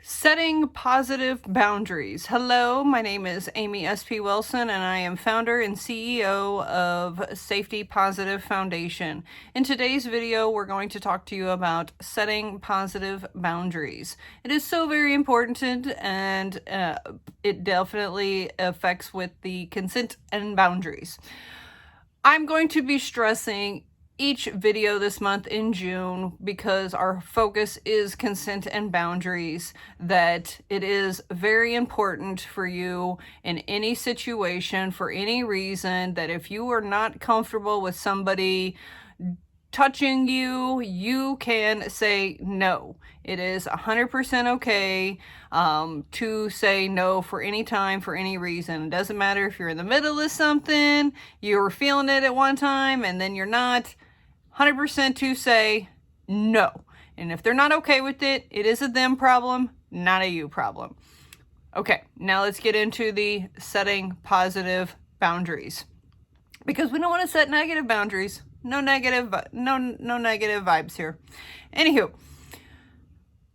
Setting positive boundaries. Hello, my name is Amy S.P. Wilson, and I am founder and CEO of Safety Positive Foundation. In today's video, we're going to talk to you about setting positive boundaries. It is so very important, and it definitely affects with the consent and boundaries. I'm going to be stressing each video this month in June, because our focus is consent and boundaries, that it is very important for you in any situation, for any reason, that if you are not comfortable with somebody touching you, you can say no. It is 100% okay to say no for any time, for any reason. It doesn't matter if you're in the middle of something, you were feeling it at one time, and then you're not. 100% to say no. And if they're not okay with it, it is a them problem, not a you problem. Okay, now let's get into the setting positive boundaries, because we don't want to set negative boundaries. No negative vibes here. Anywho,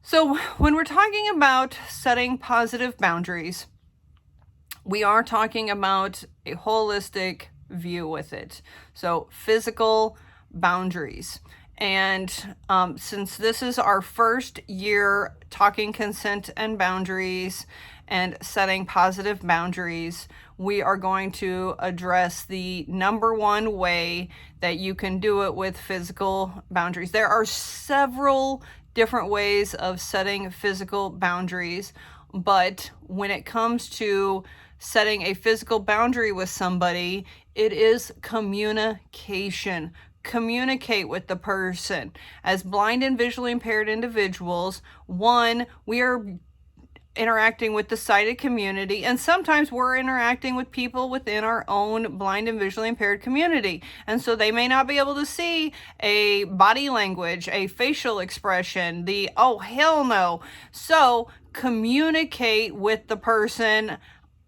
so when we're talking about setting positive boundaries, we are talking about a holistic view with it. So physical boundaries. And since this is our first year talking consent and boundaries and setting positive boundaries, we are going to address the number one way that you can do it with physical boundaries. There are several different ways of setting physical boundaries, but when it comes to setting a physical boundary with somebody, it is communication. Communicate with the person. As blind and visually impaired individuals, one, we are interacting with the sighted community, and sometimes we're interacting with people within our own blind and visually impaired community, and so they may not be able to see a body language, a facial expression, the oh hell no. So communicate with the person.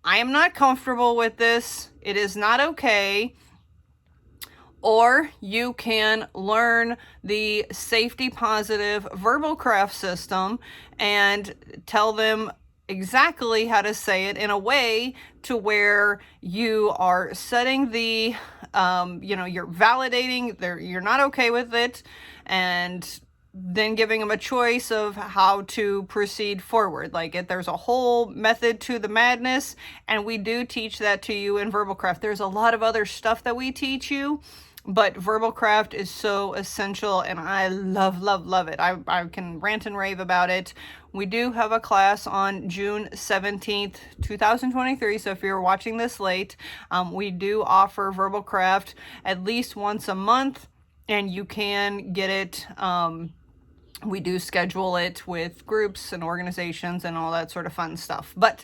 I am not comfortable with this. It is not okay. Or you can learn the safety positive verbal craft system and tell them exactly how to say it in a way to where you are setting the, you're validating, you're not okay with it, and then giving them a choice of how to proceed forward. Like, there's a whole method to the madness, and we do teach that to you in verbal craft. There's a lot of other stuff that we teach you, but verbal craft is so essential, and I love it. I can rant and rave about it. We do have a class on June 17th, 2023. So if you're watching this late, we do offer verbal craft at least once a month, and you can get it. We do schedule it with groups and organizations and all that sort of fun stuff. But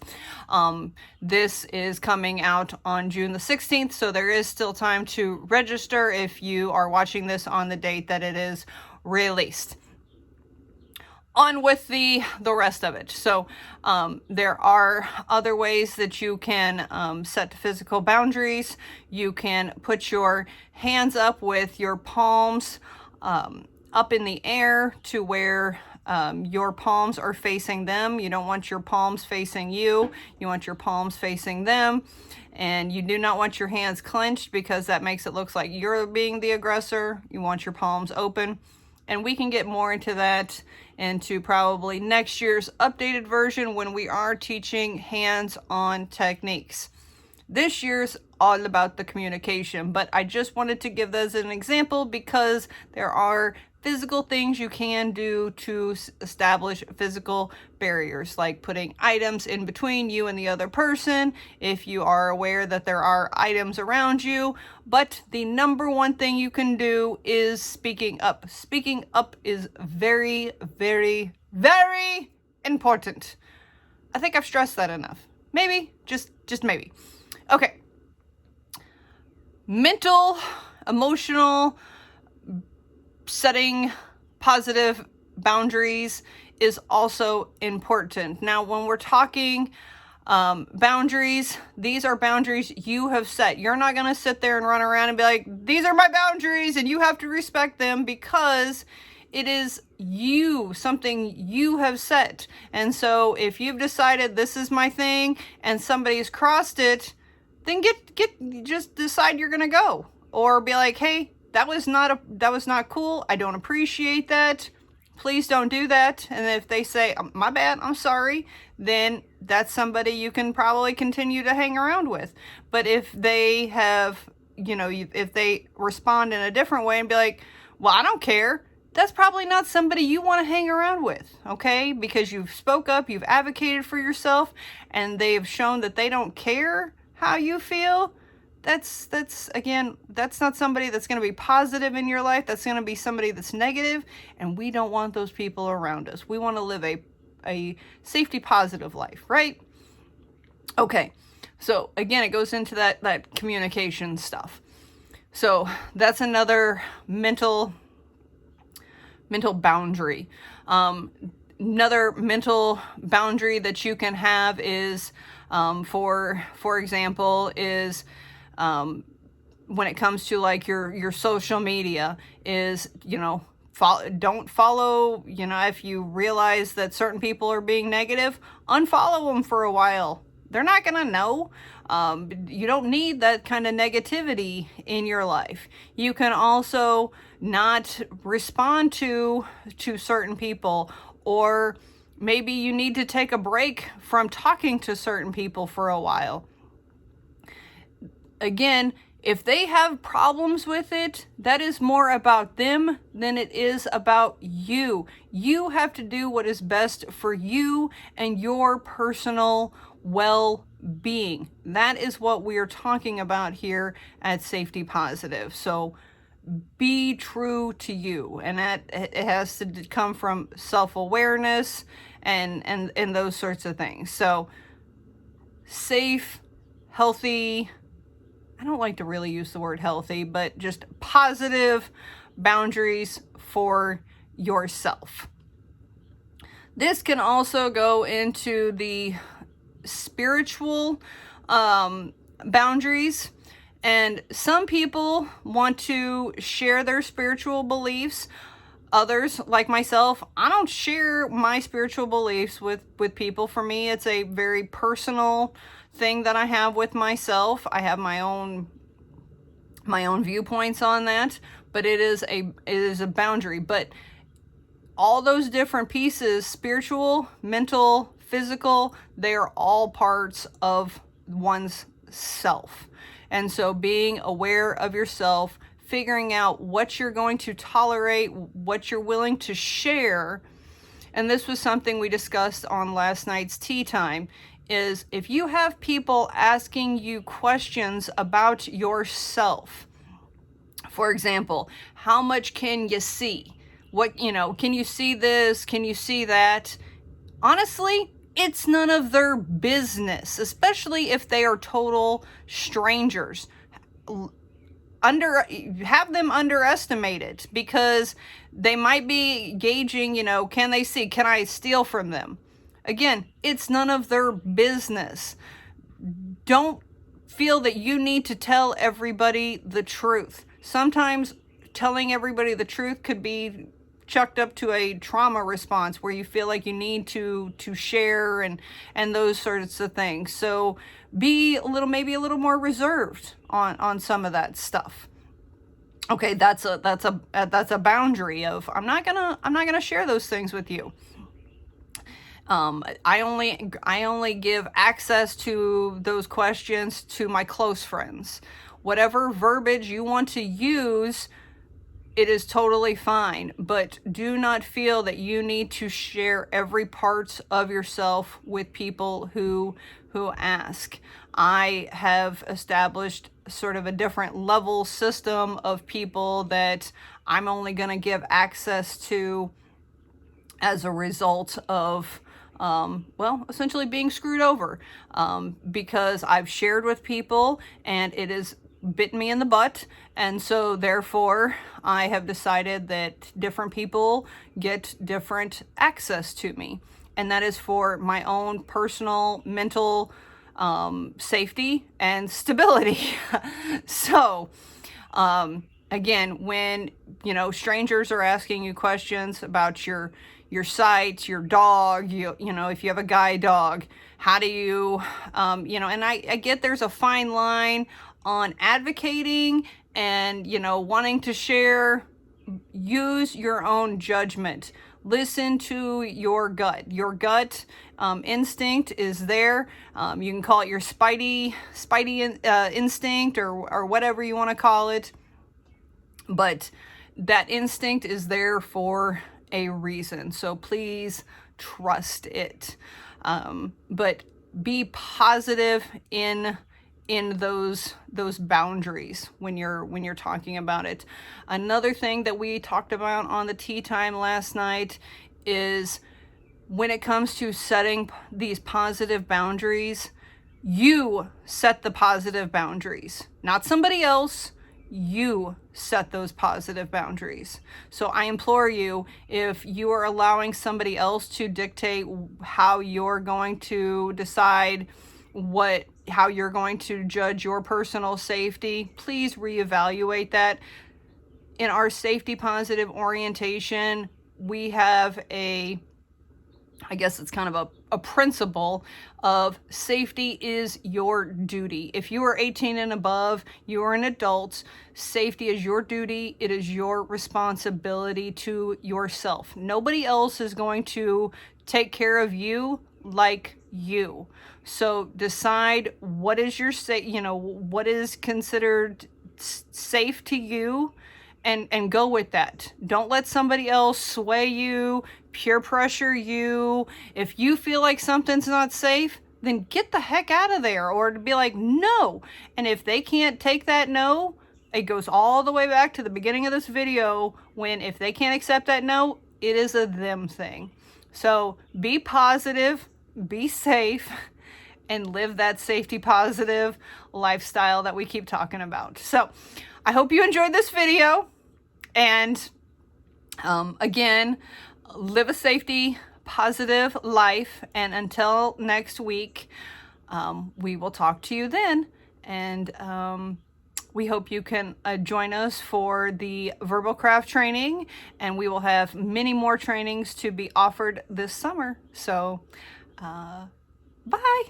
this is coming out on June the 16th, so there is still time to register if you are watching this on the date that it is released. On with the rest of it. So there are other ways that you can set physical boundaries. You can put your hands up with your palms up in the air to where your palms are facing them. You don't want your palms facing you. You want your palms facing them. And you do not want your hands clenched, because that makes it look like you're being the aggressor. You want your palms open. And we can get more into that into probably next year's updated version when we are teaching hands-on techniques. This year's all about the communication, but I just wanted to give this as an example because there are physical things you can do to establish physical barriers, like putting items in between you and the other person if you are aware that there are items around you. But the number one thing you can do is speaking up. Speaking up is very, very, very important. I think I've stressed that enough. Maybe, just maybe. Okay. Mental, emotional, setting positive boundaries is also important. Now, when we're talking boundaries, these are boundaries you have set. You're not going to sit there and run around and be like, these are my boundaries and you have to respect them, because It is you, something you have set. And so if you've decided this is my thing and somebody's crossed it, then just decide you're gonna go, or be like, hey, that was not cool. I don't appreciate that. Please don't do that. And if they say, my bad, I'm sorry, then that's somebody you can probably continue to hang around with. But if they have, if they respond in a different way and be like, well, I don't care, that's probably not somebody you want to hang around with, okay? Because you've spoke up, you've advocated for yourself, and they've shown that they don't care how you feel. That's not somebody that's going to be positive in your life. That's going to be somebody that's negative, and we don't want those people around us. We want to live a safety positive life, right? Okay, so again, it goes into that communication stuff. So that's another mental boundary. Another mental boundary that you can have is, for example, is when it comes to like your social media, is, don't follow, if you realize that certain people are being negative, unfollow them for a while. They're not gonna know. You don't need that kind of negativity in your life. You can also not respond to certain people, or maybe you need to take a break from talking to certain people for a while. Again, if they have problems with it, that is more about them than it is about you. You have to do what is best for you and your personal well-being. That is what we are talking about here at Safety Positive. So be true to you, and that it has to come from self-awareness and those sorts of things. So safe, healthy, I don't like to really use the word healthy, but just positive boundaries for yourself. This can also go into the spiritual boundaries. And some people want to share their spiritual beliefs. Others, like myself, I don't share my spiritual beliefs with people. For me, it's a very personal thing that I have with myself. I have my own viewpoints on that, but it is a boundary. But all those different pieces, spiritual, mental, physical, they are all parts of one's self. And so being aware of yourself, figuring out what you're going to tolerate, what you're willing to share. And this was something we discussed on last night's tea time, is if you have people asking you questions about yourself, for example, how much can you see? What, can you see this? Can you see that? Honestly, it's none of their business, especially if they are total strangers. Have them underestimated, because they might be gauging, can they see? Can I steal from them? Again, it's none of their business. Don't feel that you need to tell everybody the truth. Sometimes telling everybody the truth could be chucked up to a trauma response where you feel like you need to share and those sorts of things. So be maybe a little more reserved on some of that stuff. Okay, that's a boundary of I'm not gonna share those things with you. I only give access to those questions to my close friends. Whatever verbiage you want to use, it is totally fine, but do not feel that you need to share every part of yourself with people who ask. I have established sort of a different level system of people that I'm only going to give access to as a result of essentially being screwed over, because I've shared with people and it has bit me in the butt, and so therefore I have decided that different people get different access to me, and that is for my own personal mental safety and stability. So Again, when, strangers are asking you questions about your sites, your dog, if you have a guide dog, how do you, and I get there's a fine line on advocating and, wanting to share. Use your own judgment. Listen to your gut. Your gut instinct is there. You can call it your spidey instinct or whatever you want to call it. But that instinct is there for a reason. So please trust it. But be positive in those boundaries when you're talking about it. Another thing that we talked about on the tea time last night is when it comes to setting these positive boundaries, you set the positive boundaries, not somebody else. You set those positive boundaries. So I implore you, if you are allowing somebody else to dictate how you're going to decide how you're going to judge your personal safety, please reevaluate that. In our safety positive orientation, we have I guess it's kind of a principle of safety is your duty. If you are 18 and above, you are an adult. Safety is your duty. It is your responsibility to yourself. Nobody else is going to take care of you like you. So decide what is what is considered safe to you, and go with that. Don't let somebody else sway you, peer pressure you. If you feel like something's not safe, then get the heck out of there, or to be like, no. And if they can't take that no, it goes all the way back to the beginning of this video, when if they can't accept that no, it is a them thing. So be positive, be safe, and live that safety positive lifestyle that we keep talking about. So I hope you enjoyed this video. And again, live a safety positive life. And until next week, we will talk to you then. And we hope you can join us for the verbal craft training. And we will have many more trainings to be offered this summer. So bye.